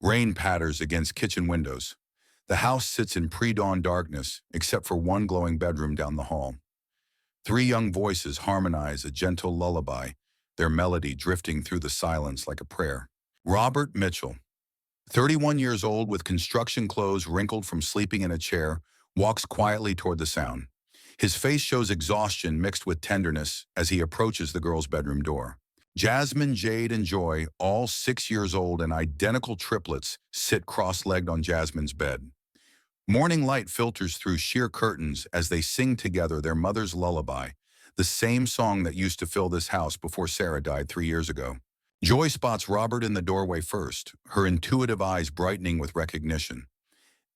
Rain patters against kitchen windows. The house sits in pre-dawn darkness, except for one glowing bedroom down the hall. Three young voices harmonize a gentle lullaby, their melody drifting through the silence like a prayer. Robert Mitchell, 31 years old with construction clothes wrinkled from sleeping in a chair, walks quietly toward the sound. His face shows exhaustion mixed with tenderness as he approaches the girl's bedroom door. Jasmine, Jade, and Joy, all 6 years old and identical triplets, sit cross-legged on Jasmine's bed. Morning light filters through sheer curtains as they sing together their mother's lullaby, the same song that used to fill this house before Sarah died 3 years ago. Joy spots Robert in the doorway first, her intuitive eyes brightening with recognition.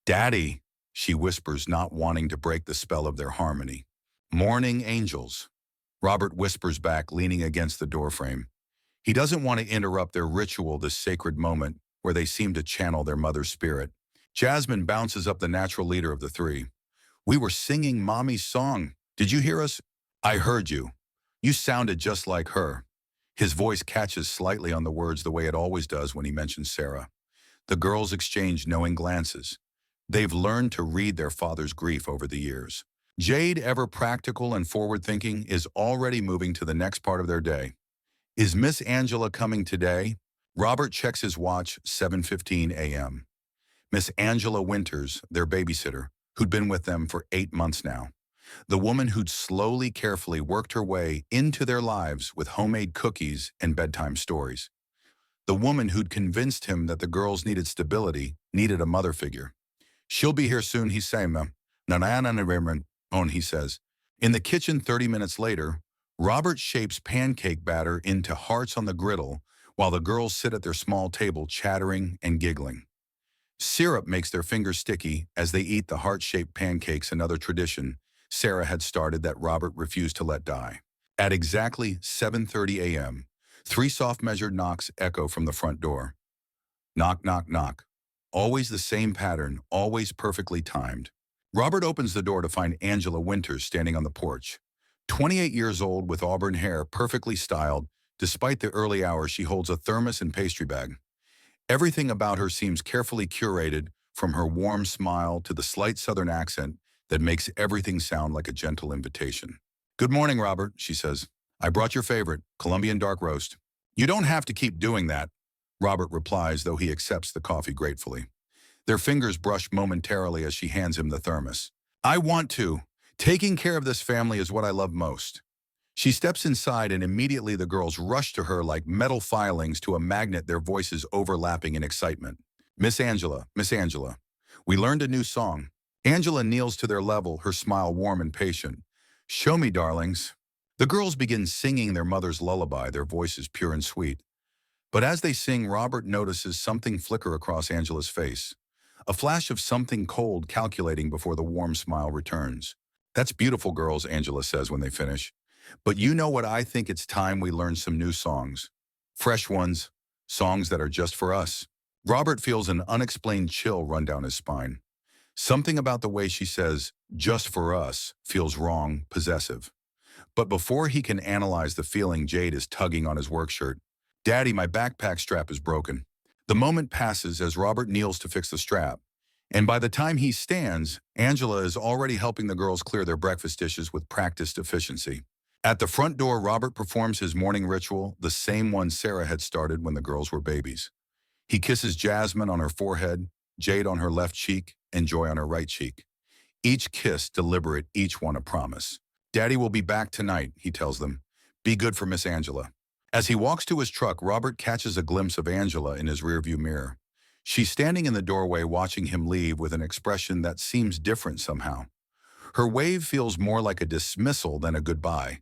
"Daddy," she whispers, not wanting to break the spell of their harmony. "Morning angels," Robert whispers back, leaning against the doorframe. He doesn't want to interrupt their ritual, this sacred moment where they seem to channel their mother's spirit. Jasmine bounces up, the natural leader of the three. "We were singing Mommy's song. Did you hear us?" "I heard you. You sounded just like her." His voice catches slightly on the words the way it always does when he mentions Sarah. The girls exchange knowing glances. They've learned to read their father's grief over the years. Jade, ever practical and forward-thinking, is already moving to the next part of their day. "Is Miss Angela coming today?" Robert checks his watch, 7:15 a.m. Miss Angela Winters, their babysitter, who'd been with them for 8 months now. The woman who'd slowly, carefully worked her way into their lives with homemade cookies and bedtime stories. The woman who'd convinced him that the girls needed stability, needed a mother figure. "She'll be here soon," he says. He says. In the kitchen 30 minutes later, Robert shapes pancake batter into hearts on the griddle while the girls sit at their small table chattering and giggling. Syrup makes their fingers sticky as they eat the heart-shaped pancakes, another tradition Sarah had started that Robert refused to let die. At exactly 7:30 a.m., three soft measured knocks echo from the front door. Knock, knock, knock. Always the same pattern, always perfectly timed. Robert opens the door to find Angela Winters standing on the porch. 28 years old with auburn hair, perfectly styled. Despite the early hours, she holds a thermos and pastry bag. Everything about her seems carefully curated, from her warm smile to the slight southern accent that makes everything sound like a gentle invitation. "Good morning, Robert," she says. "I brought your favorite, Colombian dark roast." "You don't have to keep doing that," Robert replies, though he accepts the coffee gratefully. Their fingers brush momentarily as she hands him the thermos. "I want to. Taking care of this family is what I love most." She steps inside and immediately the girls rush to her like metal filings to a magnet, their voices overlapping in excitement. Miss Angela, we learned a new song." Angela kneels to their level, her smile warm and patient. "Show me, darlings." The girls begin singing their mother's lullaby, their voices pure and sweet. But as they sing, Robert notices something flicker across Angela's face. A flash of something cold calculating before the warm smile returns. "That's beautiful, girls," Angela says when they finish. "But you know what, I think it's time we learn some new songs. Fresh ones, songs that are just for us." Robert feels an unexplained chill run down his spine. Something about the way she says, "just for us," feels wrong, possessive. But before he can analyze the feeling, Jade is tugging on his work shirt. "Daddy, my backpack strap is broken." The moment passes as Robert kneels to fix the strap. And by the time he stands, Angela is already helping the girls clear their breakfast dishes with practiced efficiency. At the front door, Robert performs his morning ritual, the same one Sarah had started when the girls were babies. He kisses Jasmine on her forehead, Jade on her left cheek, and Joy on her right cheek. Each kiss deliberate, each one a promise. "Daddy will be back tonight," he tells them. "Be good for Miss Angela." As he walks to his truck, Robert catches a glimpse of Angela in his rearview mirror. She's standing in the doorway watching him leave with an expression that seems different somehow. Her wave feels more like a dismissal than a goodbye,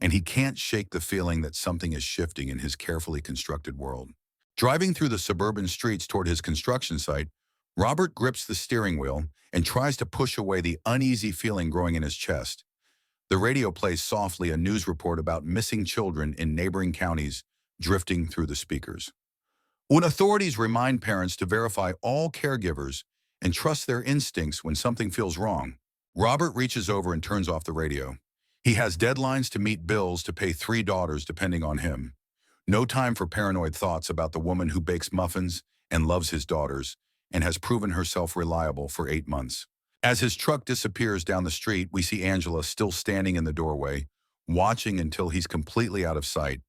and he can't shake the feeling that something is shifting in his carefully constructed world. Driving through the suburban streets toward his construction site, Robert grips the steering wheel and tries to push away the uneasy feeling growing in his chest. The radio plays softly a news report about missing children in neighboring counties drifting through the speakers. When authorities remind parents to verify all caregivers and trust their instincts when something feels wrong, Robert reaches over and turns off the radio. He has deadlines to meet, bills to pay, 3 daughters depending on him. No time for paranoid thoughts about the woman who bakes muffins and loves his daughters and has proven herself reliable for 8 months. As his truck disappears down the street, we see Angela still standing in the doorway, watching until he's completely out of sight.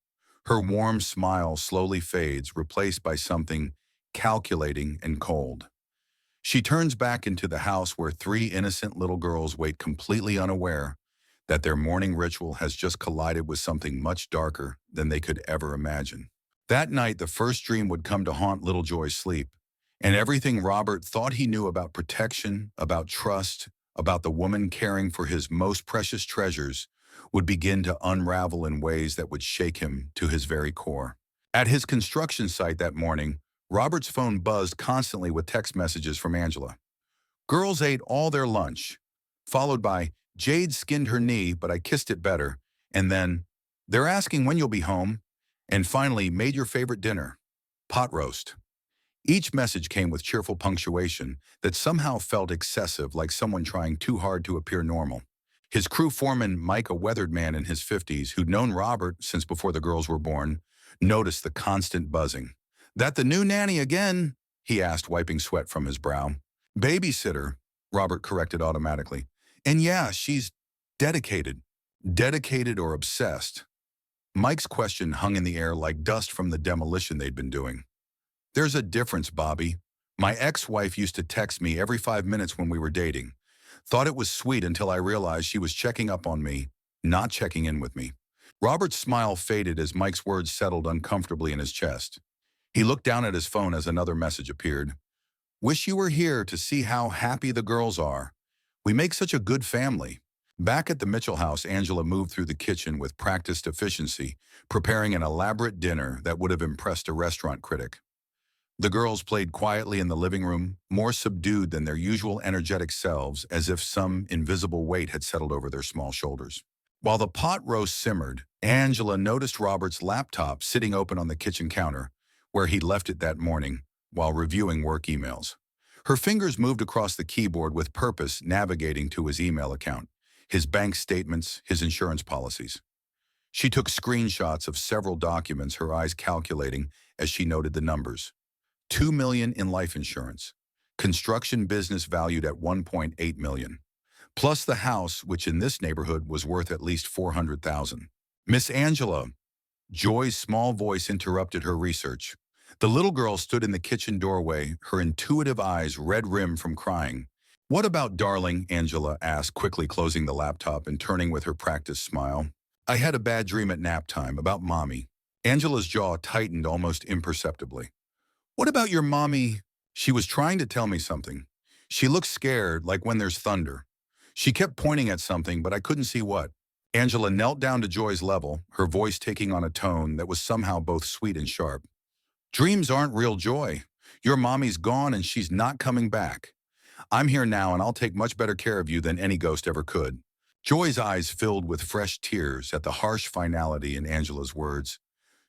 Her warm smile slowly fades, replaced by something calculating and cold. She turns back into the house where three innocent little girls wait completely unaware that their morning ritual has just collided with something much darker than they could ever imagine. That night, the first dream would come to haunt little Joy's sleep, and everything Robert thought he knew about protection, about trust, about the woman caring for his most precious treasures would begin to unravel in ways that would shake him to his very core. At his construction site that morning, Robert's phone buzzed constantly with text messages from Angela. Girls ate all their lunch, followed by, Jade skinned her knee, but I kissed it better, and then, they're asking when you'll be home, and finally, made your favorite dinner, pot roast. Each message came with cheerful punctuation that somehow felt excessive, like someone trying too hard to appear normal. His crew foreman, Mike, a weathered man in his 50s who'd known Robert since before the girls were born, noticed the constant buzzing. That the new nanny again? He asked, wiping sweat from his brow. Babysitter, Robert corrected automatically. And yeah, she's dedicated. Dedicated or obsessed. Mike's question hung in the air like dust from the demolition they'd been doing. There's a difference, Bobby. My ex-wife used to text me every 5 minutes when we were dating. Thought it was sweet until I realized she was checking up on me, not checking in with me. Robert's smile faded as Mike's words settled uncomfortably in his chest. He looked down at his phone as another message appeared. Wish you were here to see how happy the girls are. We make such a good family. Back at the Mitchell house, Angela moved through the kitchen with practiced efficiency, preparing an elaborate dinner that would have impressed a restaurant critic. The girls played quietly in the living room, more subdued than their usual energetic selves, as if some invisible weight had settled over their small shoulders. While the pot roast simmered, Angela noticed Robert's laptop sitting open on the kitchen counter, where he'd left it that morning, while reviewing work emails. Her fingers moved across the keyboard with purpose, navigating to his email account, his bank statements, his insurance policies. She took screenshots of several documents, her eyes calculating as she noted the numbers. $2 million in life insurance, construction business valued at $1.8 million, plus the house, which in this neighborhood was worth at least $400,000. Miss Angela, Joy's small voice interrupted her research. The little girl stood in the kitchen doorway, her intuitive eyes red-rimmed from crying. What about darling? Angela asked, quickly closing the laptop and turning with her practiced smile. I had a bad dream at nap time about Mommy. Angela's jaw tightened almost imperceptibly. What about your mommy? She was trying to tell me something. She looked scared, like when there's thunder. She kept pointing at something, but I couldn't see what. Angela knelt down to Joy's level, her voice taking on a tone that was somehow both sweet and sharp. Dreams aren't real, Joy. Your mommy's gone and she's not coming back. I'm here now and I'll take much better care of you than any ghost ever could. Joy's eyes filled with fresh tears at the harsh finality in Angela's words.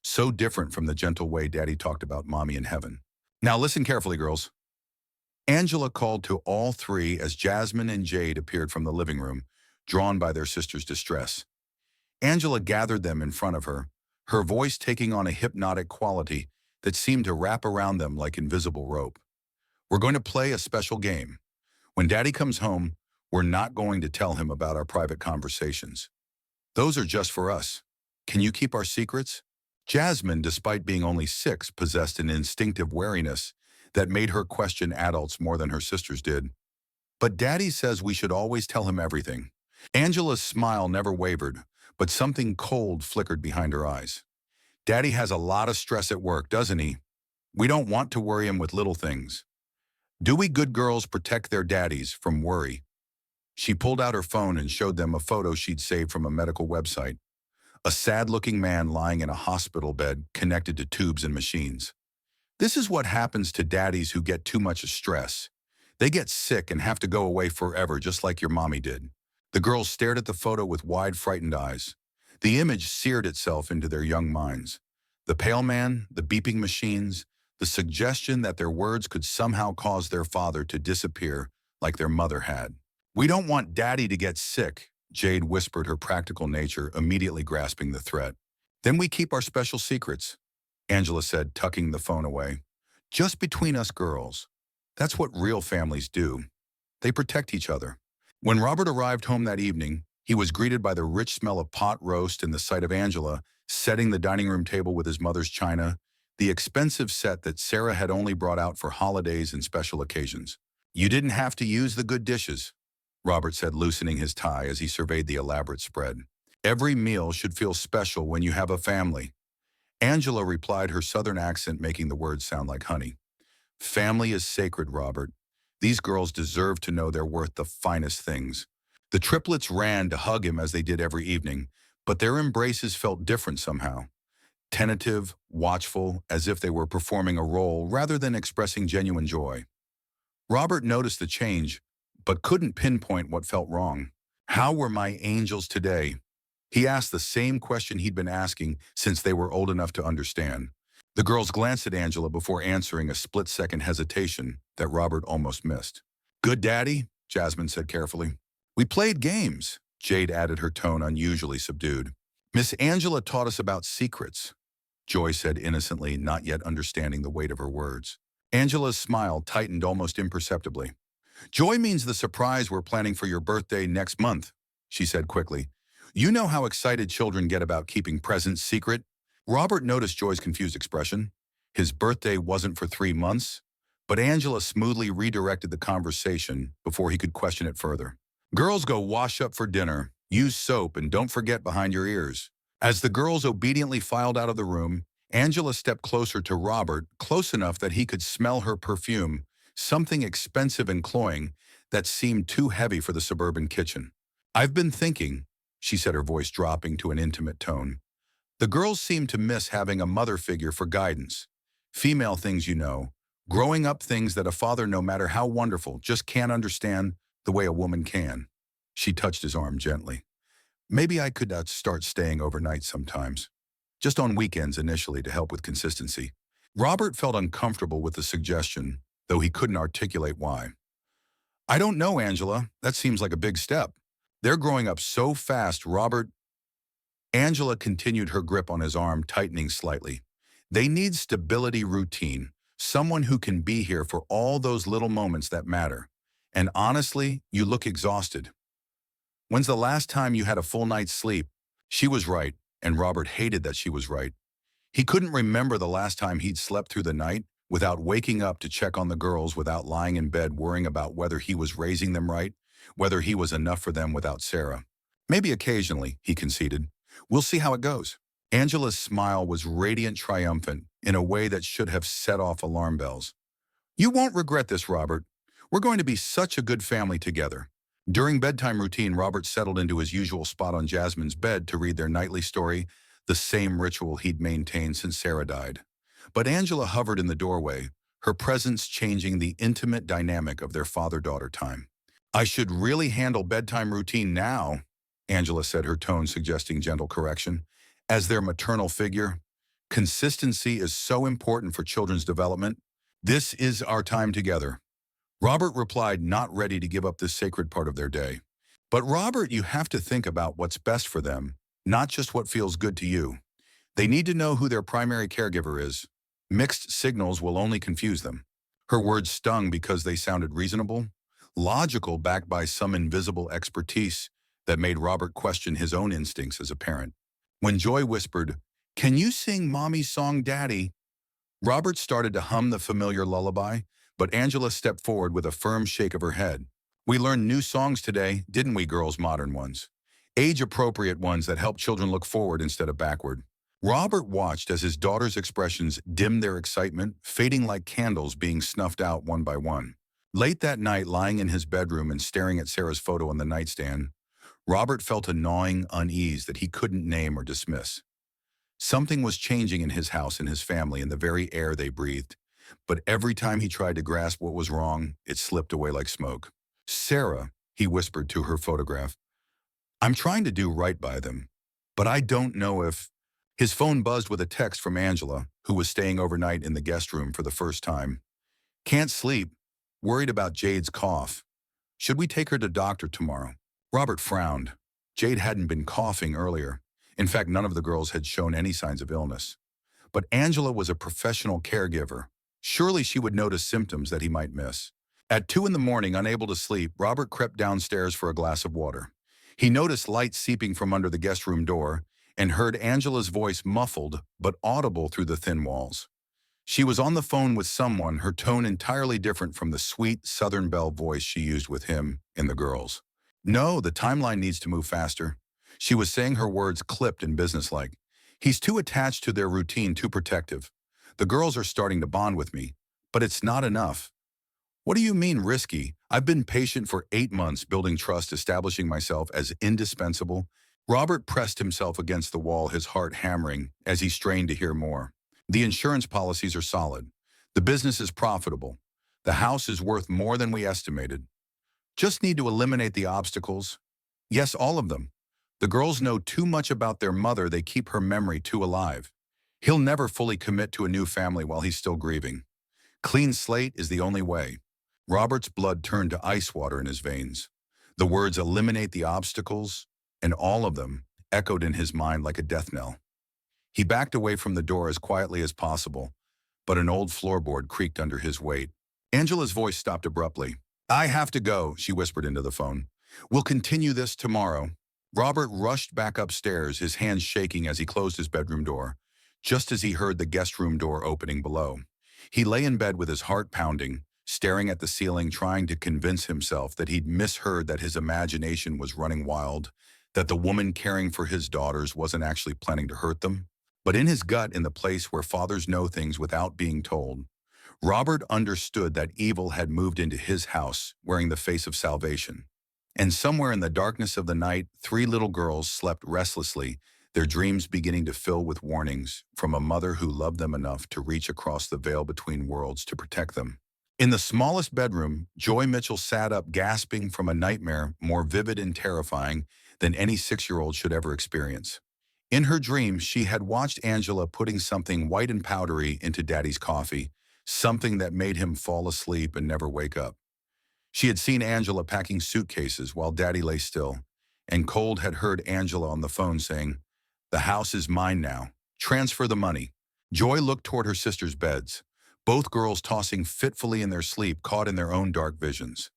So different from the gentle way Daddy talked about Mommy in heaven. Now listen carefully, girls. Angela called to all three as Jasmine and Jade appeared from the living room, drawn by their sister's distress. Angela gathered them in front of her, her voice taking on a hypnotic quality that seemed to wrap around them like invisible rope. We're going to play a special game. When Daddy comes home, we're not going to tell him about our private conversations. Those are just for us. Can you keep our secrets? Jasmine, despite being only 6, possessed an instinctive wariness that made her question adults more than her sisters did. But Daddy says we should always tell him everything. Angela's smile never wavered, but something cold flickered behind her eyes. Daddy has a lot of stress at work, doesn't he? We don't want to worry him with little things. Do we good girls protect their daddies from worry? She pulled out her phone and showed them a photo she'd saved from a medical website. A sad-looking man lying in a hospital bed connected to tubes and machines. This is what happens to daddies who get too much stress. They get sick and have to go away forever, just like your mommy did. The girls stared at the photo with wide, frightened eyes. The image seared itself into their young minds. The pale man, the beeping machines, the suggestion that their words could somehow cause their father to disappear like their mother had. We don't want Daddy to get sick, Jade whispered, her practical nature immediately grasping the threat. Then we keep our special secrets, Angela said, tucking the phone away. Just between us girls. That's what real families do. They protect each other. When Robert arrived home that evening, he was greeted by the rich smell of pot roast and the sight of Angela setting the dining room table with his mother's china, the expensive set that Sarah had only brought out for holidays and special occasions. You didn't have to use the good dishes, Robert said, loosening his tie as he surveyed the elaborate spread. Every meal should feel special when you have a family. Angela replied, her southern accent making the words sound like honey. Family is sacred, Robert. These girls deserve to know they're worth the finest things. The triplets ran to hug him as they did every evening, but their embraces felt different somehow. Tentative, watchful, as if they were performing a role rather than expressing genuine joy. Robert noticed the change, but couldn't pinpoint what felt wrong. How were my angels today? He asked the same question he'd been asking since they were old enough to understand. The girls glanced at Angela before answering, a split-second hesitation that Robert almost missed. Good, Daddy, Jasmine said carefully. We played games, Jade added, her tone unusually subdued. Miss Angela taught us about secrets, Joy said innocently, not yet understanding the weight of her words. Angela's smile tightened almost imperceptibly. Joy means the surprise we're planning for your birthday next month, she said quickly. You know how excited children get about keeping presents secret? Robert noticed Joy's confused expression. His birthday wasn't for 3 months, but Angela smoothly redirected the conversation before he could question it further. Girls, go wash up for dinner, use soap, and don't forget behind your ears. As the girls obediently filed out of the room, Angela stepped closer to Robert, close enough that he could smell her perfume, something expensive and cloying that seemed too heavy for the suburban kitchen. I've been thinking, she said, her voice dropping to an intimate tone. The girls seem to miss having a mother figure for guidance. Female things, you know. Growing up things that a father, no matter how wonderful, just can't understand the way a woman can. She touched his arm gently. Maybe I could start staying overnight sometimes. Just on weekends initially to help with consistency. Robert felt uncomfortable with the suggestion, though he couldn't articulate why. I don't know, Angela. That seems like a big step. They're growing up so fast, Robert. Angela continued, her grip on his arm tightening slightly. They need stability, routine, someone who can be here for all those little moments that matter. And honestly, you look exhausted. When's the last time you had a full night's sleep? She was right, and Robert hated that she was right. He couldn't remember the last time he'd slept through the night without waking up to check on the girls, without lying in bed worrying about whether he was raising them right, whether he was enough for them without Sarah. Maybe occasionally, he conceded. We'll see how it goes. Angela's smile was radiant, triumphant, in a way that should have set off alarm bells. You won't regret this, Robert. We're going to be such a good family together. During bedtime routine, Robert settled into his usual spot on Jasmine's bed to read their nightly story, the same ritual he'd maintained since Sarah died. But Angela hovered in the doorway, her presence changing the intimate dynamic of their father-daughter time. I should really handle bedtime routine now, Angela said, her tone suggesting gentle correction. As their maternal figure, consistency is so important for children's development. This is our time together. Robert replied, not ready to give up this sacred part of their day. But Robert, you have to think about what's best for them, not just what feels good to you. They need to know who their primary caregiver is. Mixed signals will only confuse them. Her words stung because they sounded reasonable, logical, backed by some invisible expertise that made Robert question his own instincts as a parent. When Joy whispered, "Can you sing Mommy's song, Daddy?" Robert started to hum the familiar lullaby, but Angela stepped forward with a firm shake of her head. We learned new songs today, didn't we, girls? Modern ones. Age-appropriate ones that help children look forward instead of backward. Robert watched as his daughter's expressions dimmed their excitement, fading like candles being snuffed out one by one. Late that night, lying in his bedroom and staring at Sarah's photo on the nightstand, Robert felt a gnawing unease that he couldn't name or dismiss. Something was changing in his house and his family, in the very air they breathed. But every time he tried to grasp what was wrong, it slipped away like smoke. Sarah, he whispered to her photograph, I'm trying to do right by them, but I don't know if... His phone buzzed with a text from Angela, who was staying overnight in the guest room for the first time. Can't sleep. Worried about Jade's cough. Should we take her to doctor tomorrow? Robert frowned. Jade hadn't been coughing earlier. In fact, none of the girls had shown any signs of illness. But Angela was a professional caregiver. Surely she would notice symptoms that he might miss. At 2 in the morning, unable to sleep, Robert crept downstairs for a glass of water. He noticed light seeping from under the guest room door and heard Angela's voice muffled but audible through the thin walls. She was on the phone with someone, her tone entirely different from the sweet Southern Belle voice she used with him and the girls. No, the timeline needs to move faster. She was saying her words clipped and businesslike. He's too attached to their routine, too protective. The girls are starting to bond with me, but it's not enough. What do you mean risky? I've been patient for 8 months, building trust, establishing myself as indispensable. Robert pressed himself against the wall, his heart hammering as he strained to hear more. The insurance policies are solid. The business is profitable. The house is worth more than we estimated. Just need to eliminate the obstacles. Yes, all of them. The girls know too much about their mother, they keep her memory too alive. He'll never fully commit to a new family while he's still grieving. Clean slate is the only way. Robert's blood turned to ice water in his veins. The words eliminate the obstacles, and all of them echoed in his mind like a death knell. He backed away from the door as quietly as possible, but an old floorboard creaked under his weight. Angela's voice stopped abruptly. I have to go, she whispered into the phone. We'll continue this tomorrow. Robert rushed back upstairs, his hands shaking as he closed his bedroom door, just as he heard the guest room door opening below. He lay in bed with his heart pounding, staring at the ceiling, trying to convince himself that he'd misheard, that his imagination was running wild, that the woman caring for his daughters wasn't actually planning to hurt them. But in his gut, in the place where fathers know things without being told, Robert understood that evil had moved into his house, wearing the face of salvation. And somewhere in the darkness of the night, 3 little girls slept restlessly, their dreams beginning to fill with warnings from a mother who loved them enough to reach across the veil between worlds to protect them. In the smallest bedroom, Joy Mitchell sat up, gasping from a nightmare more vivid and terrifying than any 6-year-old should ever experience. In her dreams, she had watched Angela putting something white and powdery into Daddy's coffee, something that made him fall asleep and never wake up. She had seen Angela packing suitcases while Daddy lay still, and Cold had heard Angela on the phone saying, "The house is mine now. Transfer the money." Joy looked toward her sisters' beds, both girls tossing fitfully in their sleep, caught in their own dark visions.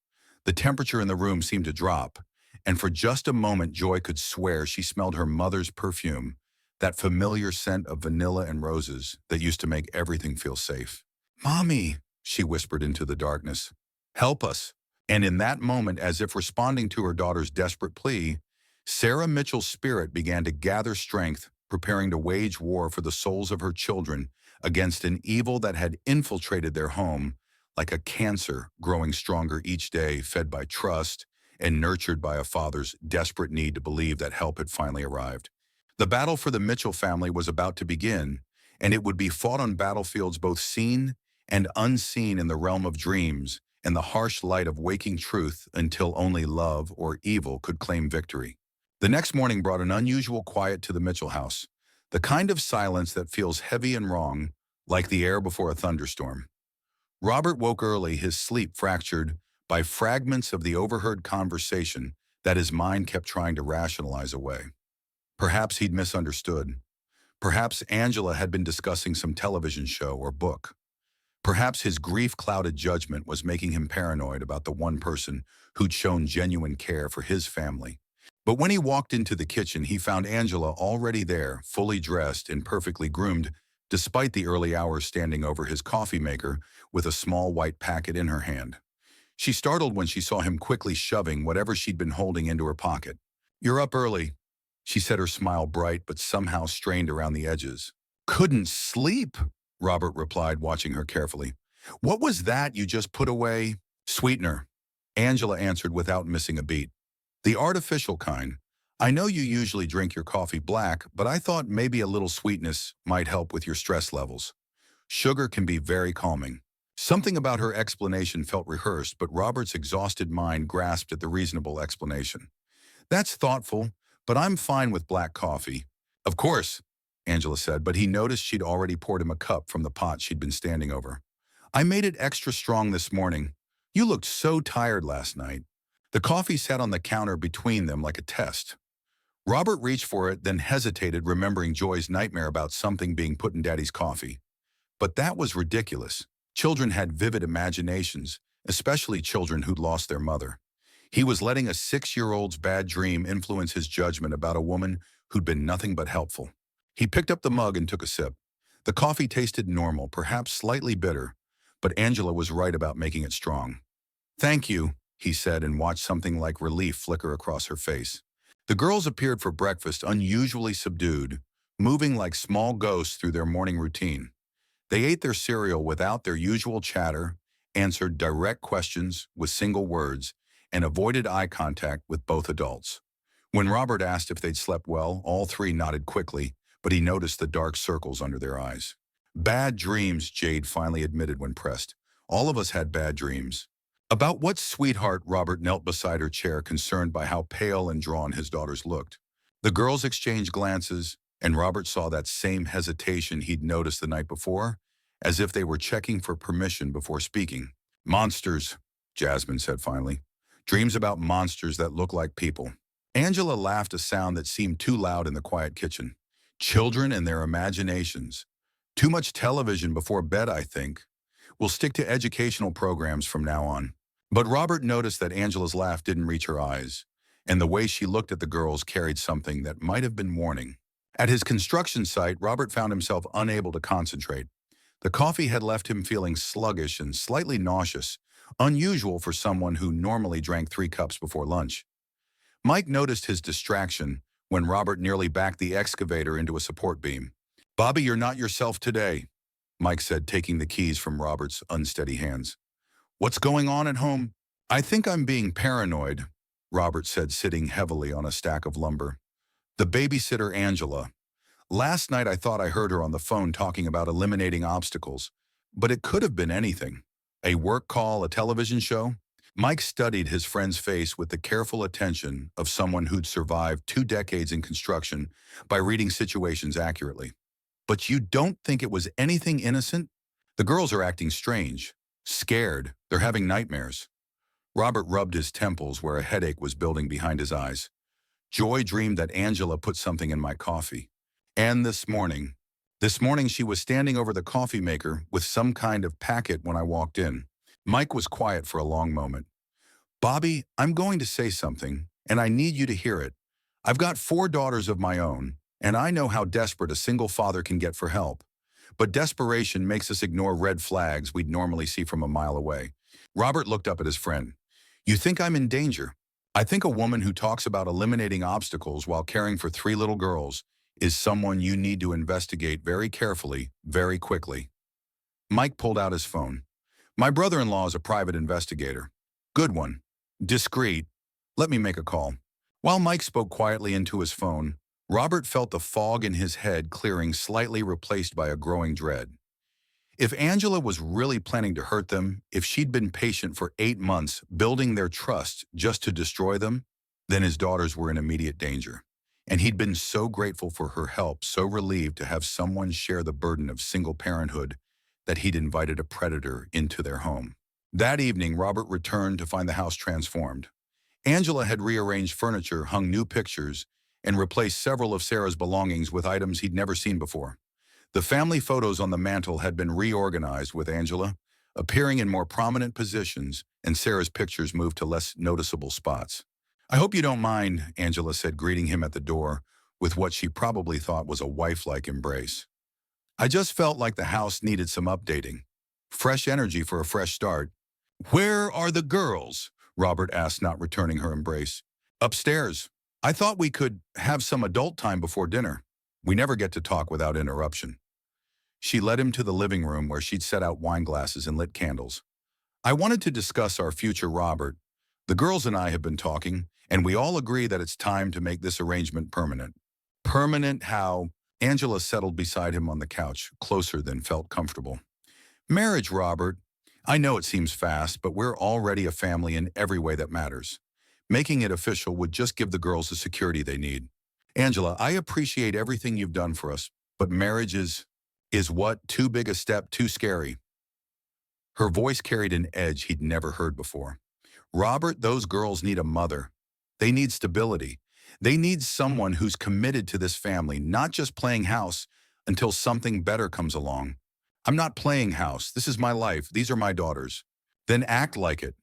The temperature in the room seemed to drop, and for just a moment Joy could swear she smelled her mother's perfume, that familiar scent of vanilla and roses that used to make everything feel safe. "Mommy," she whispered into the darkness, "help us." And in that moment, as if responding to her daughter's desperate plea, Sarah Mitchell's spirit began to gather strength, preparing to wage war for the souls of her children against an evil that had infiltrated their home like a cancer, growing stronger each day, fed by trust and nurtured by a father's desperate need to believe that help had finally arrived. The battle for the Mitchell family was about to begin, and it would be fought on battlefields both seen and unseen, in the realm of dreams and the harsh light of waking truth, until only love or evil could claim victory. The next morning brought an unusual quiet to the Mitchell house, the kind of silence that feels heavy and wrong, like the air before a thunderstorm. Robert woke early, his sleep fractured by fragments of the overheard conversation that his mind kept trying to rationalize away. Perhaps he'd misunderstood. Perhaps Angela had been discussing some television show or book. Perhaps his grief-clouded judgment was making him paranoid about the one person who'd shown genuine care for his family. But when he walked into the kitchen, he found Angela already there, fully dressed and perfectly groomed, despite the early hours, standing over his coffee maker with a small white packet in her hand. She startled when she saw him quickly shoving whatever she'd been holding into her pocket. "You're up early," she said, her smile bright but somehow strained around the edges. "Couldn't sleep," Robert replied, watching her carefully. "What was that you just put away?" "Sweetener," Angela answered without missing a beat. "The artificial kind. I know you usually drink your coffee black, but I thought maybe a little sweetness might help with your stress levels. Sugar can be very calming." Something about her explanation felt rehearsed, but Robert's exhausted mind grasped at the reasonable explanation. "That's thoughtful, but I'm fine with black coffee." "Of course," Angela said, but he noticed she'd already poured him a cup from the pot she'd been standing over. "I made it extra strong this morning. You looked so tired last night." The coffee sat on the counter between them like a test. Robert reached for it, then hesitated, remembering Joy's nightmare about something being put in Daddy's coffee. But that was ridiculous. Children had vivid imaginations, especially children who'd lost their mother. He was letting a 6-year-old's bad dream influence his judgment about a woman who'd been nothing but helpful. He picked up the mug and took a sip. The coffee tasted normal, perhaps slightly bitter, but Angela was right about making it strong. "Thank you," he said, and watched something like relief flicker across her face. The girls appeared for breakfast unusually subdued, moving like small ghosts through their morning routine. They ate their cereal without their usual chatter, answered direct questions with single words, and avoided eye contact with both adults. When Robert asked if they'd slept well, all three nodded quickly, but he noticed the dark circles under their eyes. "Bad dreams," Jade finally admitted when pressed. "All of us had bad dreams." "About what, sweetheart?" Robert knelt beside her chair, concerned by how pale and drawn his daughters looked. The girls exchanged glances, and Robert saw that same hesitation he'd noticed the night before, as if they were checking for permission before speaking. "Monsters," Jasmine said finally. "Dreams about monsters that look like people." Angela laughed, a sound that seemed too loud in the quiet kitchen. "Children and their imaginations. Too much television before bed, I think. We'll stick to educational programs from now on." But Robert noticed that Angela's laugh didn't reach her eyes, and the way she looked at the girls carried something that might have been warning. At his construction site, Robert found himself unable to concentrate. The coffee had left him feeling sluggish and slightly nauseous, unusual for someone who normally drank 3 cups before lunch. Mike noticed his distraction when Robert nearly backed the excavator into a support beam. "Bobby, you're not yourself today," Mike said, taking the keys from Robert's unsteady hands. "What's going on at home?" "I think I'm being paranoid," Robert said, sitting heavily on a stack of lumber. "The babysitter, Angela. Last night I thought I heard her on the phone talking about eliminating obstacles, but it could have been anything. A work call, a television show?" Mike studied his friend's face with the careful attention of someone who'd survived 2 decades in construction by reading situations accurately. "But you don't think it was anything innocent?" "The girls are acting strange. Scared. They're having nightmares." Robert rubbed his temples where a headache was building behind his eyes. "Joy dreamed that Angela put something in my coffee. And this morning she was standing over the coffee maker with some kind of packet when I walked in." Mike was quiet for a long moment. "Bobby, I'm going to say something, and I need you to hear it. I've got 4 daughters of my own, and I know how desperate a single father can get for help. But desperation makes us ignore red flags we'd normally see from a mile away." Robert looked up at his friend. "You think I'm in danger?" "I think a woman who talks about eliminating obstacles while caring for 3 little girls is someone you need to investigate very carefully, very quickly." Mike pulled out his phone. "My brother-in-law is a private investigator. Good one. Discreet. Let me make a call." While Mike spoke quietly into his phone, Robert felt the fog in his head clearing, slightly replaced by a growing dread. If Angela was really planning to hurt them, if she'd been patient for 8 months, building their trust just to destroy them, then his daughters were in immediate danger. And he'd been so grateful for her help, so relieved to have someone share the burden of single parenthood, that he'd invited a predator into their home. That evening, Robert returned to find the house transformed. Angela had rearranged furniture, hung new pictures, and replaced several of Sarah's belongings with items he'd never seen before. The family photos on the mantel had been reorganized, with Angela appearing in more prominent positions and Sarah's pictures moved to less noticeable spots. "I hope you don't mind," Angela said, greeting him at the door with what she probably thought was a wife-like embrace. "I just felt like the house needed some updating. Fresh energy for a fresh start." "Where are the girls?" Robert asked, not returning her embrace. "Upstairs. I thought we could have some adult time before dinner. We never get to talk without interruption." She led him to the living room where she'd set out wine glasses and lit candles. "I wanted to discuss our future, Robert. The girls and I have been talking, and we all agree that it's time to make this arrangement permanent." "Permanent how?" Angela settled beside him on the couch, closer than felt comfortable. "Marriage, Robert. I know it seems fast, but we're already a family in every way that matters. Making it official would just give the girls the security they need. Angela, I appreciate everything you've done for us, but marriage is what? Too big a step, too scary." Her voice carried an edge he'd never heard before. "Robert, those girls need a mother. They need stability. They need someone who's committed to this family, not just playing house until something better comes along. I'm not playing house. This is my life. These are my daughters. Then act like it.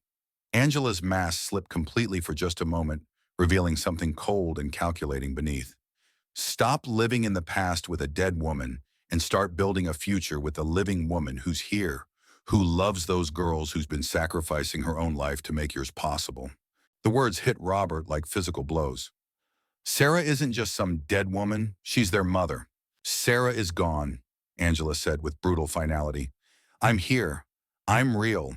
Angela's mask slipped completely for just a moment, revealing something cold and calculating beneath. Stop living in the past with a dead woman and start building a future with a living woman who's here, who loves those girls, who's been sacrificing her own life to make yours possible. The words hit Robert like physical blows. Sarah isn't just some dead woman, she's their mother. Sarah is gone, Angela said with brutal finality. I'm here. I'm real.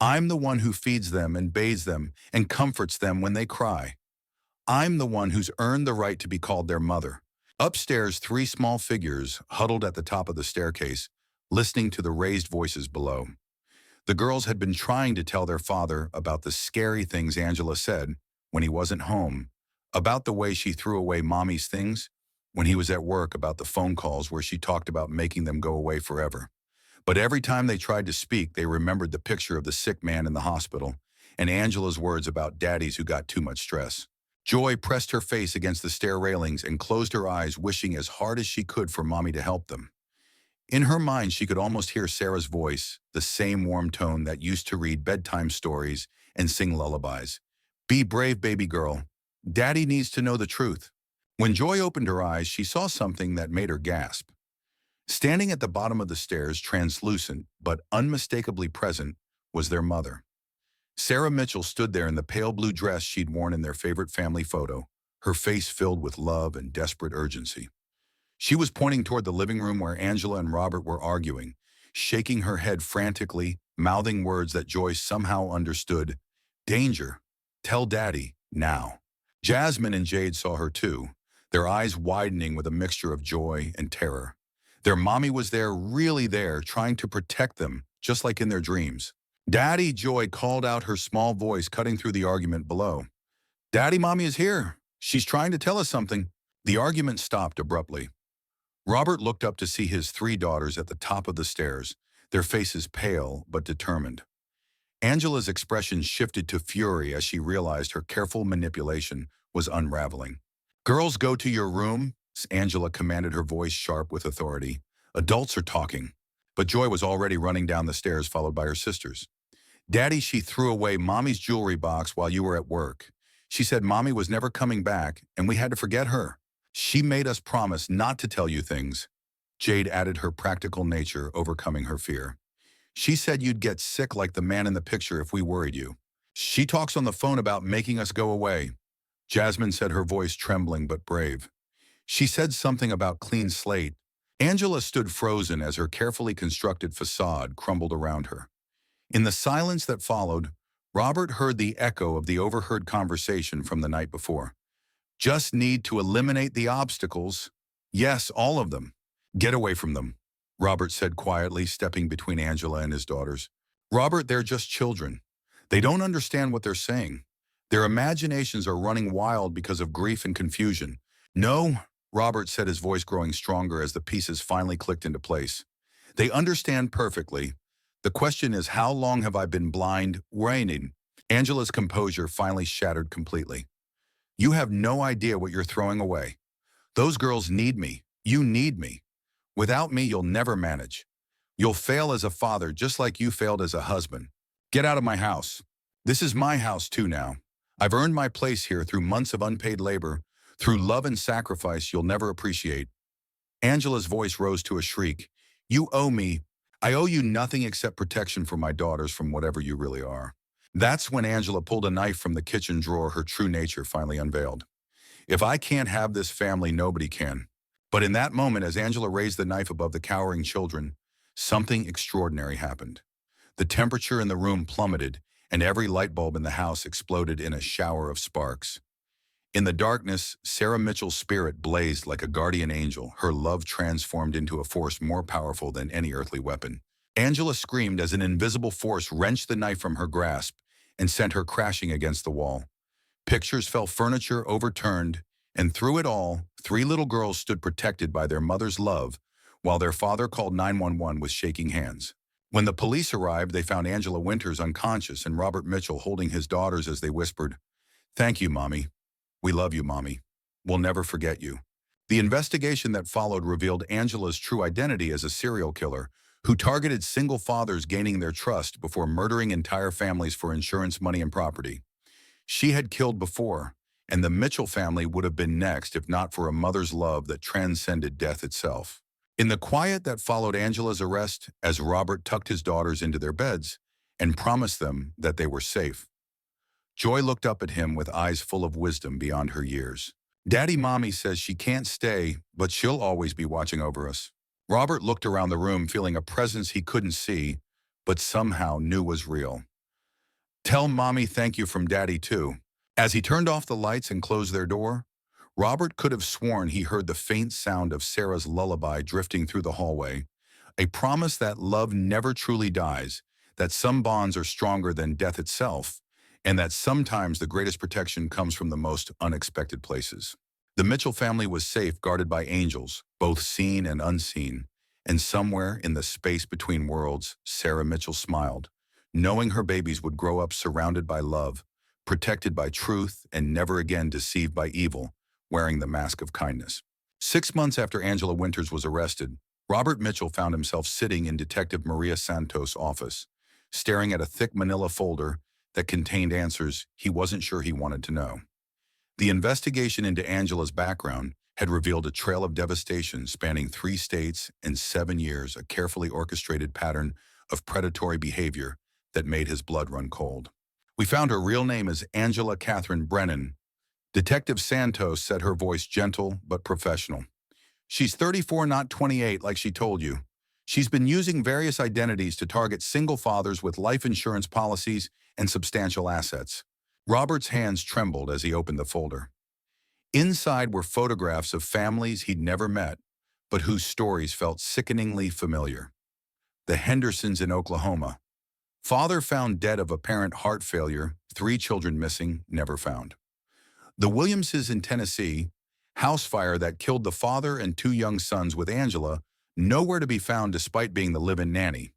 I'm the one who feeds them and bathes them and comforts them when they cry. I'm the one who's earned the right to be called their mother. Upstairs, three small figures huddled at the top of the staircase, listening to the raised voices below. The girls had been trying to tell their father about the scary things Angela said when he wasn't home, about the way she threw away mommy's things when he was at work, about the phone calls where she talked about making them go away forever. But every time they tried to speak, they remembered the picture of the sick man in the hospital and Angela's words about daddies who got too much stress. Joy pressed her face against the stair railings and closed her eyes, wishing as hard as she could for Mommy to help them. In her mind, she could almost hear Sarah's voice, the same warm tone that used to read bedtime stories and sing lullabies. Be brave, baby girl. Daddy needs to know the truth. When Joy opened her eyes, she saw something that made her gasp. Standing at the bottom of the stairs, translucent but unmistakably present, was their mother. Sarah Mitchell stood there in the pale blue dress she'd worn in their favorite family photo, her face filled with love and desperate urgency. She was pointing toward the living room where Angela and Robert were arguing, shaking her head frantically, mouthing words that Joyce somehow understood. Danger. Tell Daddy, now. Jasmine and Jade saw her too, their eyes widening with a mixture of joy and terror. Their mommy was there, really there, trying to protect them, just like in their dreams. Daddy, Joy called out, her small voice cutting through the argument below. Daddy, Mommy is here. She's trying to tell us something. The argument stopped abruptly. Robert looked up to see his three daughters at the top of the stairs, their faces pale but determined. Angela's expression shifted to fury as she realized her careful manipulation was unraveling. Girls, go to your room, Angela commanded, her voice sharp with authority. Adults are talking. But Joy was already running down the stairs, followed by her sisters. Daddy, she threw away Mommy's jewelry box while you were at work. She said Mommy was never coming back, and we had to forget her. She made us promise not to tell you things. Jade added, her practical nature overcoming her fear. She said you'd get sick like the man in the picture if we worried you. She talks on the phone about making us go away. Jasmine said, her voice trembling but brave. She said something about clean slate. Angela stood frozen as her carefully constructed facade crumbled around her. In the silence that followed, Robert heard the echo of the overheard conversation from the night before. Just need to eliminate the obstacles. Yes, all of them. Get away from them, Robert said quietly, stepping between Angela and his daughters. Robert, they're just children. They don't understand what they're saying. Their imaginations are running wild because of grief and confusion. No, Robert said, his voice growing stronger as the pieces finally clicked into place. They understand perfectly. The question is, how long have I been blind, raining? Angela's composure finally shattered completely. You have no idea what you're throwing away. Those girls need me. You need me. Without me, you'll never manage. You'll fail as a father just like you failed as a husband. Get out of my house. This is my house too now. I've earned my place here through months of unpaid labor, through love and sacrifice you'll never appreciate. Angela's voice rose to a shriek. You owe me. I owe you nothing except protection for my daughters from whatever you really are. That's when Angela pulled a knife from the kitchen drawer, her true nature finally unveiled. If I can't have this family, nobody can. But in that moment, as Angela raised the knife above the cowering children, something extraordinary happened. The temperature in the room plummeted, and every light bulb in the house exploded in a shower of sparks. In the darkness, Sarah Mitchell's spirit blazed like a guardian angel, her love transformed into a force more powerful than any earthly weapon. Angela screamed as an invisible force wrenched the knife from her grasp and sent her crashing against the wall. Pictures fell, furniture overturned, and through it all, three little girls stood protected by their mother's love, while their father called 911 with shaking hands. When the police arrived, they found Angela Winters unconscious and Robert Mitchell holding his daughters as they whispered, "Thank you, Mommy. We love you, Mommy. We'll never forget you." The investigation that followed revealed Angela's true identity as a serial killer who targeted single fathers gaining their trust before murdering entire families for insurance money and property. She had killed before, and the Mitchell family would have been next if not for a mother's love that transcended death itself. In the quiet that followed Angela's arrest, as Robert tucked his daughters into their beds and promised them that they were safe, Joy looked up at him with eyes full of wisdom beyond her years. Daddy, Mommy says she can't stay, but she'll always be watching over us. Robert looked around the room feeling a presence he couldn't see, but somehow knew was real. Tell Mommy thank you from Daddy too. As he turned off the lights and closed their door, Robert could have sworn he heard the faint sound of Sarah's lullaby drifting through the hallway, a promise that love never truly dies, that some bonds are stronger than death itself, and that sometimes the greatest protection comes from the most unexpected places. The Mitchell family was safe, guarded by angels, both seen and unseen, and somewhere in the space between worlds, Sarah Mitchell smiled, knowing her babies would grow up surrounded by love, protected by truth, and never again deceived by evil, wearing the mask of kindness. 6 months after Angela Winters was arrested, Robert Mitchell found himself sitting in Detective Maria Santos' office, staring at a thick manila folder that contained answers he wasn't sure he wanted to know. The investigation into Angela's background had revealed a trail of devastation spanning 3 states and 7 years, a carefully orchestrated pattern of predatory behavior that made his blood run cold. We found her real name is Angela Catherine Brennan. Detective Santos said, her voice gentle but professional. She's 34, not 28, like she told you. She's been using various identities to target single fathers with life insurance policies and substantial assets. Robert's hands trembled as he opened the folder. Inside were photographs of families he'd never met, but whose stories felt sickeningly familiar. The Hendersons in Oklahoma. Father found dead of apparent heart failure, 3 children missing, never found. The Williamses in Tennessee. House fire that killed the father and 2 young sons with Angela, nowhere to be found despite being the live-in nanny.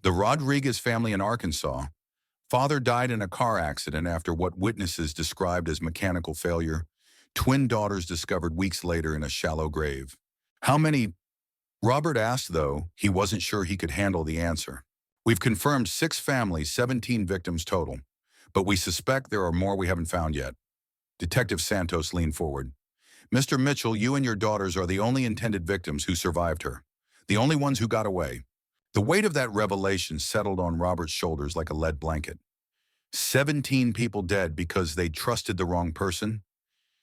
The Rodriguez family in Arkansas. Father died in a car accident after what witnesses described as mechanical failure. Twin daughters discovered weeks later in a shallow grave. How many? Robert asked, though he wasn't sure he could handle the answer. We've confirmed 6 families, 17 victims total, but we suspect there are more we haven't found yet. Detective Santos leaned forward. Mr. Mitchell, you and your daughters are the only intended victims who survived her, the only ones who got away. The weight of that revelation settled on Robert's shoulders like a lead blanket. 17 people dead because they trusted the wrong person.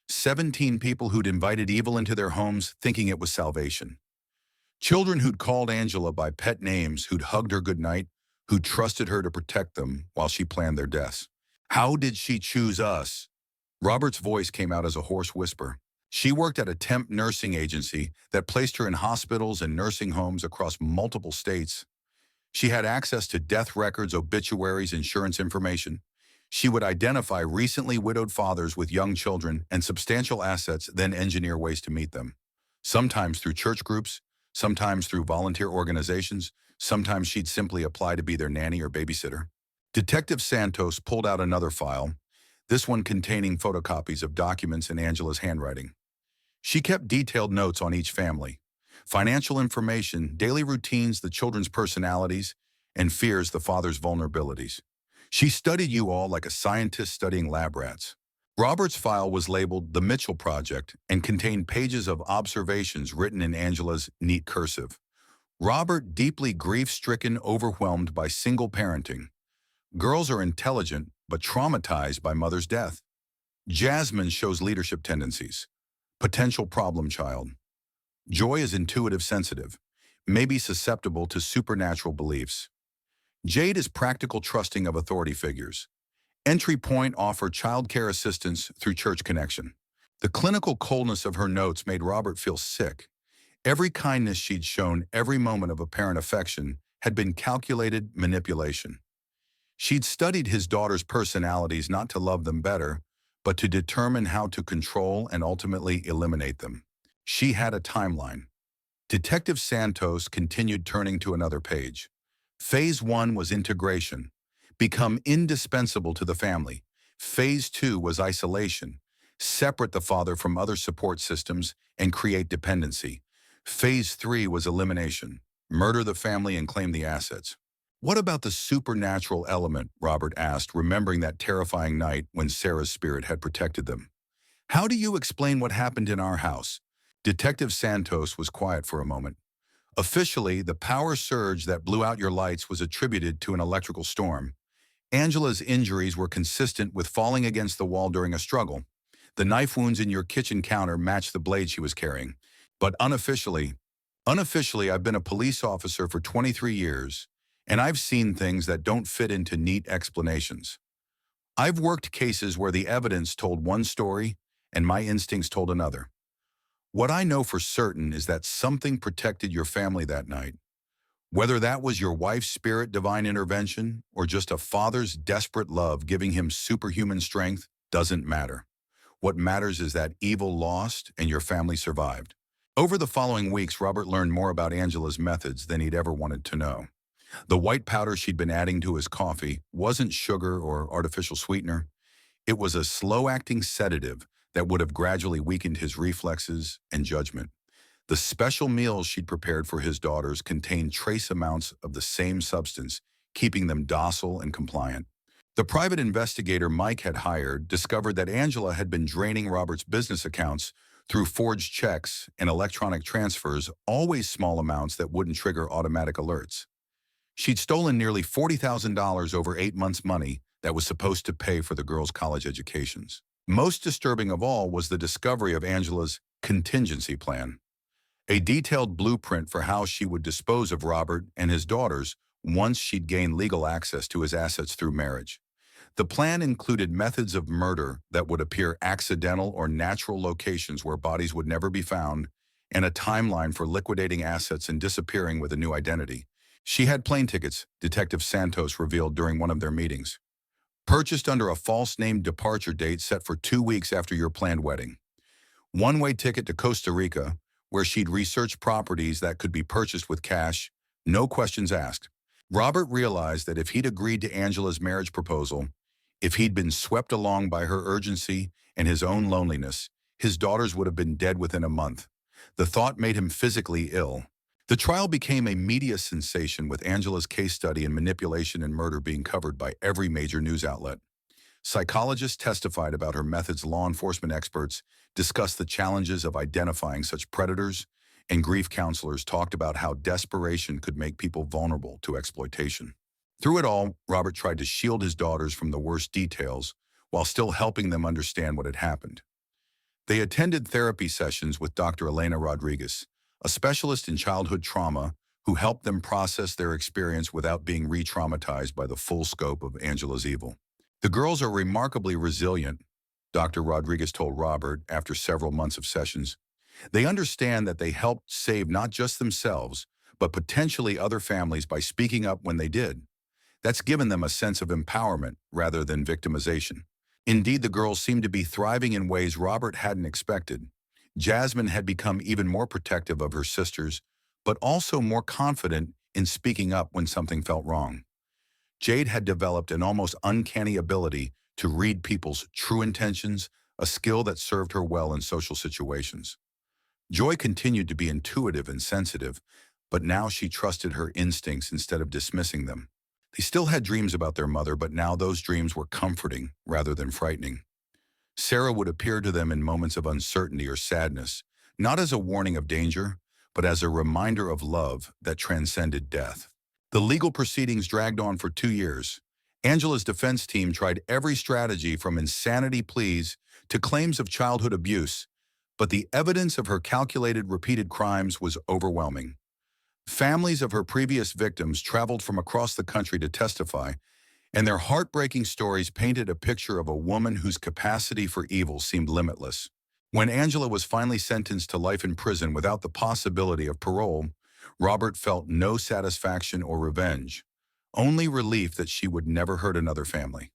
17 people who'd invited evil into their homes thinking it was salvation. Children who'd called Angela by pet names, who'd hugged her goodnight, who'd trusted her to protect them while she planned their deaths. How did she choose us? Robert's voice came out as a hoarse whisper. She worked at a temp nursing agency that placed her in hospitals and nursing homes across multiple states. She had access to death records, obituaries, insurance information. She would identify recently widowed fathers with young children and substantial assets, then engineer ways to meet them. Sometimes through church groups, sometimes through volunteer organizations, sometimes she'd simply apply to be their nanny or babysitter. Detective Santos pulled out another file, this one containing photocopies of documents in Angela's handwriting. She kept detailed notes on each family, financial information, daily routines, the children's personalities, and fears the father's vulnerabilities. She studied you all like a scientist studying lab rats. Robert's file was labeled The Mitchell Project and contained pages of observations written in Angela's neat cursive. Robert, deeply grief-stricken, overwhelmed by single parenting. Girls are intelligent, but traumatized by mother's death. Jasmine shows leadership tendencies. Potential problem child. Joy is intuitive sensitive, maybe susceptible to supernatural beliefs. Jade is practical trusting of authority figures. Entry point offer childcare assistance through church connection. The clinical coldness of her notes made Robert feel sick. Every kindness she'd shown, every moment of apparent affection, had been calculated manipulation. She'd studied his daughter's personalities not to love them better, but to determine how to control and ultimately eliminate them. She had a timeline. Detective Santos continued, turning to another page. Phase 1 was integration. Become indispensable to the family. Phase 2 was isolation. Separate the father from other support systems and create dependency. Phase 3 was elimination. murder the family and claim the assets. What about the supernatural element? Robert asked, remembering that terrifying night when Sarah's spirit had protected them. How do you explain what happened in our house? Detective Santos was quiet for a moment. Officially, the power surge that blew out your lights was attributed to an electrical storm. Angela's injuries were consistent with falling against the wall during a struggle. The knife wounds in your kitchen counter matched the blade she was carrying. But unofficially, I've been a police officer for 23 years, and I've seen things that don't fit into neat explanations. I've worked cases where the evidence told one story and my instincts told another. What I know for certain is that something protected your family that night. Whether that was your wife's spirit divine intervention or just a father's desperate love giving him superhuman strength doesn't matter. What matters is that evil lost and your family survived. Over the following weeks, Robert learned more about Angela's methods than he'd ever wanted to know. The white powder she'd been adding to his coffee wasn't sugar or artificial sweetener. It was a slow-acting sedative that would have gradually weakened his reflexes and judgment. The special meals she'd prepared for his daughters contained trace amounts of the same substance, keeping them docile and compliant. The private investigator Mike had hired discovered that Angela had been draining Robert's business accounts through forged checks and electronic transfers, always small amounts that wouldn't trigger automatic alerts. She'd stolen nearly $40,000 over 8 months' money that was supposed to pay for the girls' college educations. Most disturbing of all was the discovery of Angela's contingency plan, a detailed blueprint for how she would dispose of Robert and his daughters once she'd gained legal access to his assets through marriage. The plan included methods of murder that would appear accidental or natural locations where bodies would never be found, and a timeline for liquidating assets and disappearing with a new identity. She had plane tickets, Detective Santos revealed during one of their meetings, purchased under a false-named departure date set for 2 weeks after your planned wedding. One-way ticket to Costa Rica, where she'd researched properties that could be purchased with cash, no questions asked. Robert realized that if he'd agreed to Angela's marriage proposal, if he'd been swept along by her urgency and his own loneliness, his daughters would have been dead within a month. The thought made him physically ill. The trial became a media sensation, with Angela's case study in manipulation and murder being covered by every major news outlet. Psychologists testified about her methods, law enforcement experts discussed the challenges of identifying such predators, and grief counselors talked about how desperation could make people vulnerable to exploitation. Through it all, Robert tried to shield his daughters from the worst details while still helping them understand what had happened. They attended therapy sessions with Dr. Elena Rodriguez, a specialist in childhood trauma who helped them process their experience without being re-traumatized by the full scope of Angela's evil. The girls are remarkably resilient, Dr. Rodriguez told Robert after several months of sessions. They understand that they helped save not just themselves, but potentially other families by speaking up when they did. That's given them a sense of empowerment rather than victimization. Indeed, the girls seemed to be thriving in ways Robert hadn't expected. Jasmine had become even more protective of her sisters, but also more confident in speaking up when something felt wrong. Jade had developed an almost uncanny ability to read people's true intentions, a skill that served her well in social situations. Joy continued to be intuitive and sensitive, but now she trusted her instincts instead of dismissing them. They still had dreams about their mother, but now those dreams were comforting rather than frightening. Sarah would appear to them in moments of uncertainty or sadness, not as a warning of danger, but as a reminder of love that transcended death. The legal proceedings dragged on for 2 years. Angela's defense team tried every strategy, from insanity pleas to claims of childhood abuse, but the evidence of her calculated, repeated crimes was overwhelming. Families of her previous victims traveled from across the country to testify, and their heartbreaking stories painted a picture of a woman whose capacity for evil seemed limitless. When Angela was finally sentenced to life in prison without the possibility of parole, Robert felt no satisfaction or revenge, only relief that she would never hurt another family.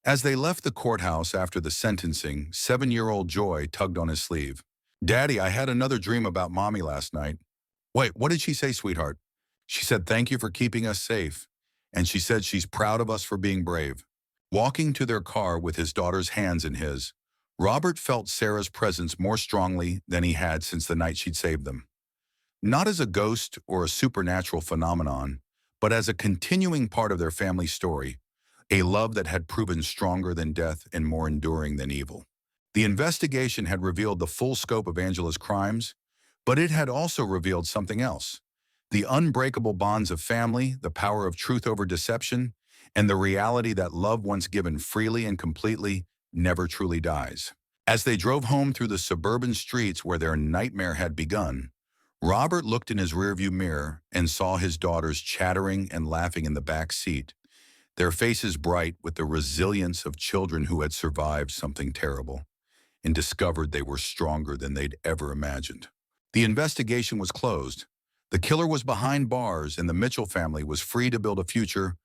As they left the courthouse after the sentencing, 7-year-old Joy tugged on his sleeve. "Daddy, I had another dream about Mommy last night." "Wait, what did she say, sweetheart?" "She said thank you for keeping us safe, and she said she's proud of us for being brave." Walking to their car with his daughter's hands in his, Robert felt Sarah's presence more strongly than he had since the night she'd saved them. not as a ghost or a supernatural phenomenon, but as a continuing part of their family story, a love that had proven stronger than death and more enduring than evil. The investigation had revealed the full scope of Angela's crimes, but it had also revealed something else. The unbreakable bonds of family, the power of truth over deception, and the reality that love once given freely and completely never truly dies. As they drove home through the suburban streets where their nightmare had begun, Robert looked in his rearview mirror and saw his daughters chattering and laughing in the back seat, their faces bright with the resilience of children who had survived something terrible and discovered they were stronger than they'd ever imagined. The investigation was closed. The killer was behind bars, and the Mitchell family was free to build a future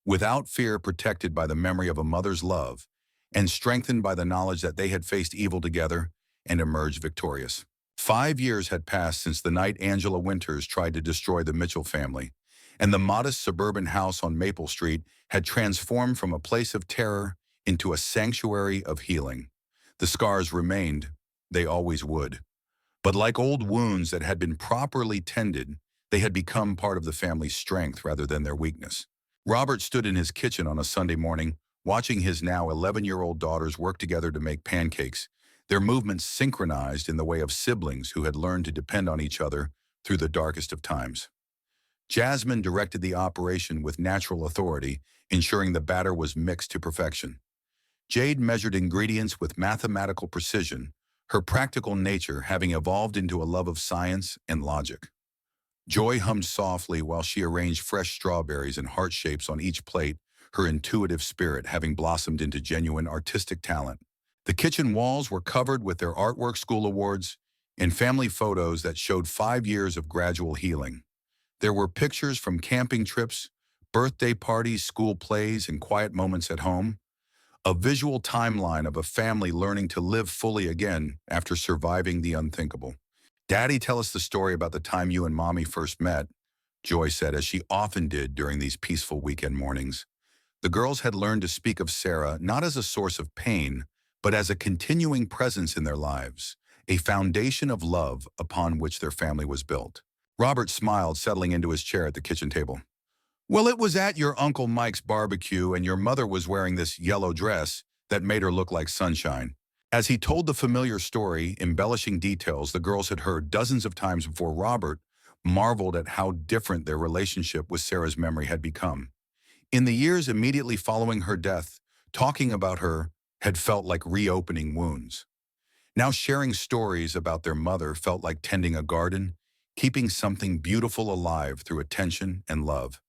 without fear, protected by the memory of a mother's love and strengthened by the knowledge that they had faced evil together and emerged victorious. 5 years had passed since the night Angela Winters tried to destroy the Mitchell family, and the modest suburban house on Maple Street had transformed from a place of terror into a sanctuary of healing. The scars remained, they always would. But like old wounds that had been properly tended, they had become part of the family's strength rather than their weakness. Robert stood in his kitchen on a Sunday morning, watching his now 11-year-old daughters work together to make pancakes, their movements synchronized in the way of siblings who had learned to depend on each other through the darkest of times. Jasmine directed the operation with natural authority, ensuring the batter was mixed to perfection. Jade measured ingredients with mathematical precision, her practical nature having evolved into a love of science and logic. Joy hummed softly while she arranged fresh strawberries in heart shapes on each plate, her intuitive spirit having blossomed into genuine artistic talent. The kitchen walls were covered with their artwork school awards and family photos that showed 5 years of gradual healing. There were pictures from camping trips, birthday parties, school plays, and quiet moments at home, a visual timeline of a family learning to live fully again after surviving the unthinkable. "Daddy, tell us the story about the time you and Mommy first met," Joy said, as she often did during these peaceful weekend mornings. The girls had learned to speak of Sarah not as a source of pain, but as a continuing presence in their lives, a foundation of love upon which their family was built. Robert smiled, settling into his chair at the kitchen table. "Well, it was at your Uncle Mike's barbecue, and your mother was wearing this yellow dress that made her look like sunshine." As he told the familiar story, embellishing details the girls had heard dozens of times before, Robert marveled at how different their relationship with Sarah's memory had become. In the years immediately following her death, talking about her had felt like reopening wounds. Now sharing stories about their mother felt like tending a garden, keeping something beautiful alive through attention and love.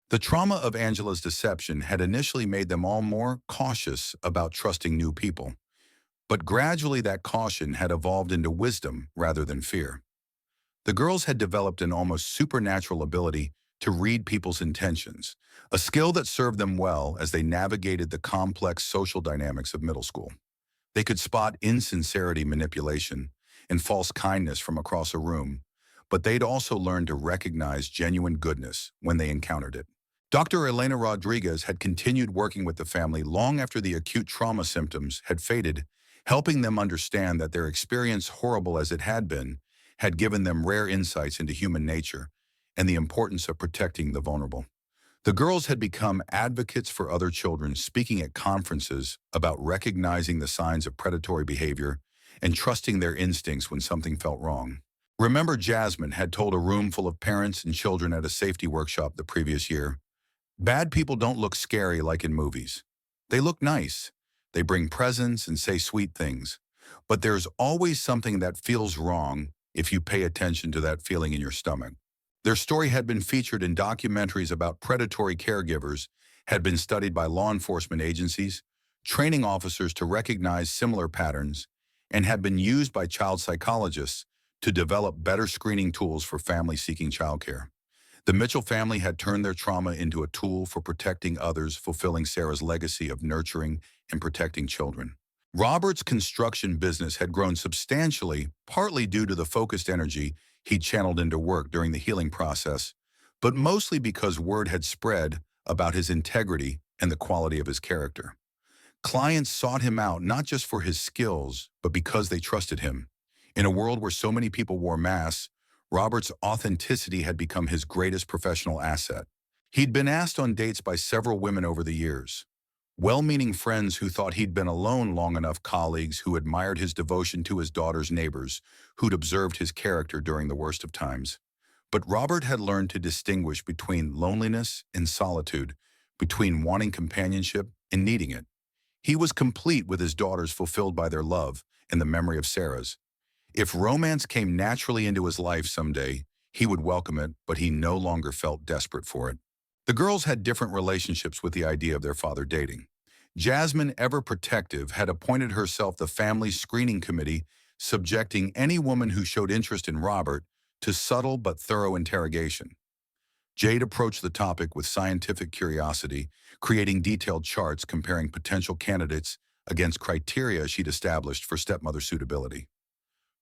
The trauma of Angela's deception had initially made them all more cautious about trusting new people, but gradually that caution had evolved into wisdom rather than fear. The girls had developed an almost supernatural ability to read people's intentions, a skill that served them well as they navigated the complex social dynamics of middle school. They could spot insincerity, manipulation, and false kindness from across a room, but they'd also learned to recognize genuine goodness when they encountered it. Dr. Elena Rodriguez had continued working with the family long after the acute trauma symptoms had faded, helping them understand that their experience, horrible as it had been, had given them rare insights into human nature and the importance of protecting the vulnerable. The girls had become advocates for other children, speaking at conferences about recognizing the signs of predatory behavior and trusting their instincts when something felt wrong. Remember, Jasmine had told a room full of parents and children at a safety workshop the previous year, "Bad people don't look scary like in movies. They look nice. They bring presents and say sweet things. But there's always something that feels wrong if you pay attention to that feeling in your stomach." Their story had been featured in documentaries about predatory caregivers, had been studied by law enforcement agencies, training officers to recognize similar patterns, and had been used by child psychologists to develop better screening tools for families seeking childcare. The Mitchell family had turned their trauma into a tool for protecting others, fulfilling Sarah's legacy of nurturing and protecting children. Robert's construction business had grown substantially, partly due to the focused energy he'd channeled into work during the healing process, but mostly because word had spread about his integrity and the quality of his character. Clients sought him out not just for his skills, but because they trusted him. In a world where so many people wore masks, Robert's authenticity had become his greatest professional asset. He'd been asked on dates by several women over the years. Well-meaning friends who thought he'd been alone long enough, colleagues who admired his devotion to his daughter's neighbors, who'd observed his character during the worst of times. But Robert had learned to distinguish between loneliness and solitude, between wanting companionship and needing it. He was complete with his daughters fulfilled by their love and the memory of Sarah's. If romance came naturally into his life someday, he would welcome it, but he no longer felt desperate for it. The girls had different relationships with the idea of their father dating. Jasmine, ever protective, had appointed herself the family screening committee, subjecting any woman who showed interest in Robert to subtle but thorough interrogation. Jade approached the topic with scientific curiosity, creating detailed charts comparing potential candidates against criteria she'd established for stepmother suitability.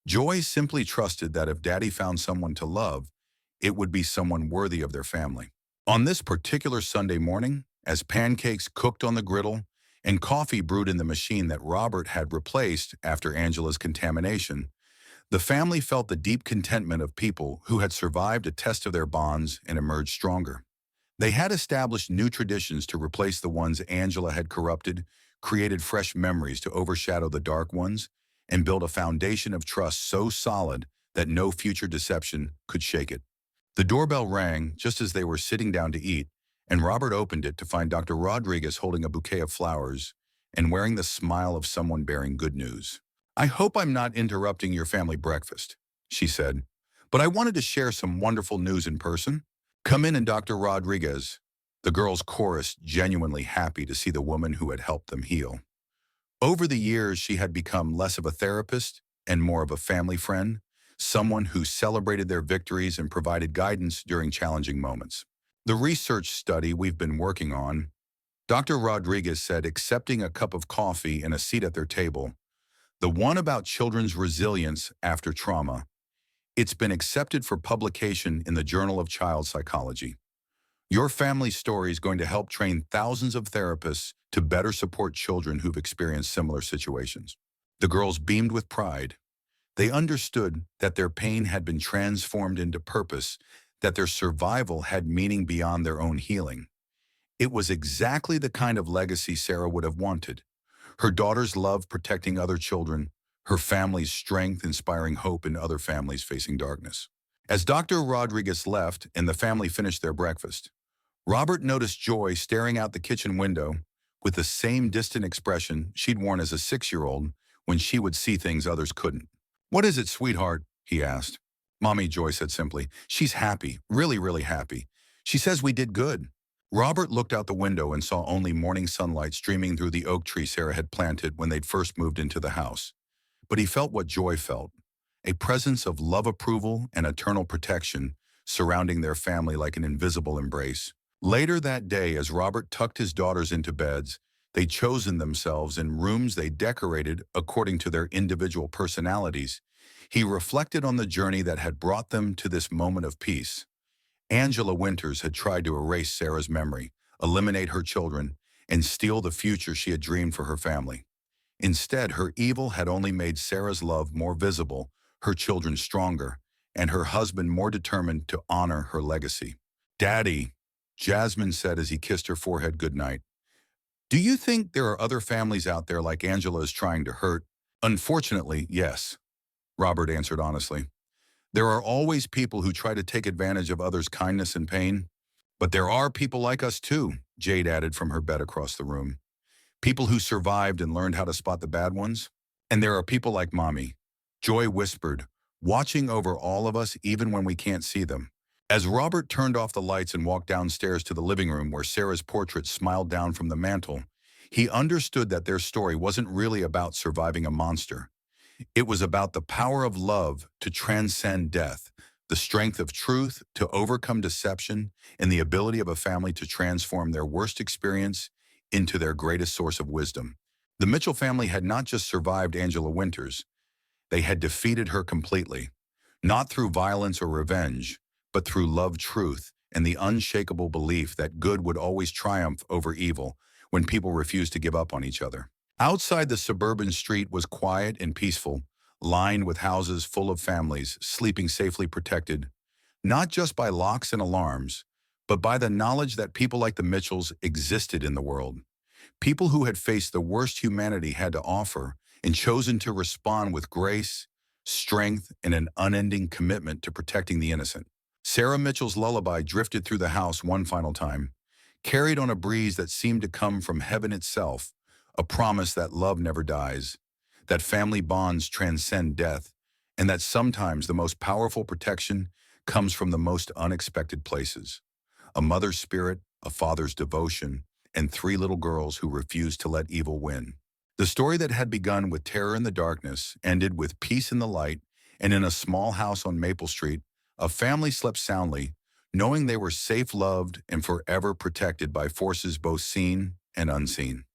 Joy simply trusted that if Daddy found someone to love, it would be someone worthy of their family. On this particular Sunday morning, as pancakes cooked on the griddle and coffee brewed in the machine that Robert had replaced after Angela's contamination, the family felt the deep contentment of people who had survived a test of their bonds and emerged stronger. They had established new traditions to replace the ones Angela had corrupted, created fresh memories to overshadow the dark ones, and built a foundation of trust so solid that no future deception could shake it. The doorbell rang just as they were sitting down to eat, and Robert opened it to find Dr. Rodriguez holding a bouquet of flowers and wearing the smile of someone bearing good news. "I hope I'm not interrupting your family breakfast," she said, "but I wanted to share some wonderful news in person." "Come in," and Dr. Rodriguez. The girls chorused, genuinely happy to see the woman who had helped them heal. Over the years, she had become less of a therapist and more of a family friend, someone who celebrated their victories and provided guidance during challenging moments. "The research study we've been working on," Dr. Rodriguez said, accepting a cup of coffee and a seat at their table, "the one about children's resilience after trauma, it's been accepted for publication in the Journal of Child Psychology. Your family's story is going to help train thousands of therapists to better support children who've experienced similar situations." The girls beamed with pride. They understood that their pain had been transformed into purpose, that their survival had meaning beyond their own healing. It was exactly the kind of legacy Sarah would have wanted. Her daughter's love protecting other children, her family's strength inspiring hope in other families facing darkness. As Dr. Rodriguez left and the family finished their breakfast, Robert noticed Joy staring out the kitchen window with the same distant expression she'd worn as a 6-year-old when she would see things others couldn't. "What is it, sweetheart?" he asked. "Mommy," Joy said simply. "She's happy, really, really happy. She says we did good." Robert looked out the window and saw only morning sunlight streaming through the oak tree Sarah had planted when they'd first moved into the house. But he felt what Joy felt, a presence of love, approval, and eternal protection surrounding their family like an invisible embrace. Later that day, as Robert tucked his daughters into beds, they'd chosen themselves in rooms they decorated according to their individual personalities. He reflected on the journey that had brought them to this moment of peace. Angela Winters had tried to erase Sarah's memory, eliminate her children, and steal the future she had dreamed for her family. Instead, her evil had only made Sarah's love more visible, her children stronger, and her husband more determined to honor her legacy. "Daddy," Jasmine said as he kissed her forehead goodnight, "do you think there are other families out there like Angela is trying to hurt?" "Unfortunately, yes," Robert answered honestly. "There are always people who try to take advantage of others' kindness and pain. But there are people like us too," Jade added from her bed across the room. "People who survived and learned how to spot the bad ones. And there are people like Mommy," Joy whispered, "watching over all of us even when we can't see them." As Robert turned off the lights and walked downstairs to the living room where Sarah's portrait smiled down from the mantel, he understood that their story wasn't really about surviving a monster. It was about the power of love to transcend death, the strength of truth to overcome deception, and the ability of a family to transform their worst experience into their greatest source of wisdom. The Mitchell family had not just survived Angela Winters, they had defeated her completely, not through violence or revenge, but through love, truth, and the unshakable belief that good would always triumph over evil when people refused to give up on each other. Outside, the suburban street was quiet and peaceful, lined with houses full of families sleeping safely protected, not just by locks and alarms, but by the knowledge that people like the Mitchells existed in the world. People who had faced the worst humanity had to offer and chosen to respond with grace, strength, and an unending commitment to protecting the innocent. Sarah Mitchell's lullaby drifted through the house one final time, carried on a breeze that seemed to come from heaven itself, a promise that love never dies, that family bonds transcend death, and that sometimes the most powerful protection comes from the most unexpected places. A mother's spirit, a father's devotion, and three little girls who refused to let evil win. The story that had begun with terror in the darkness ended with peace in the light, and in a small house on Maple Street, a family slept soundly, knowing they were safe, loved, and forever protected by forces both seen and unseen.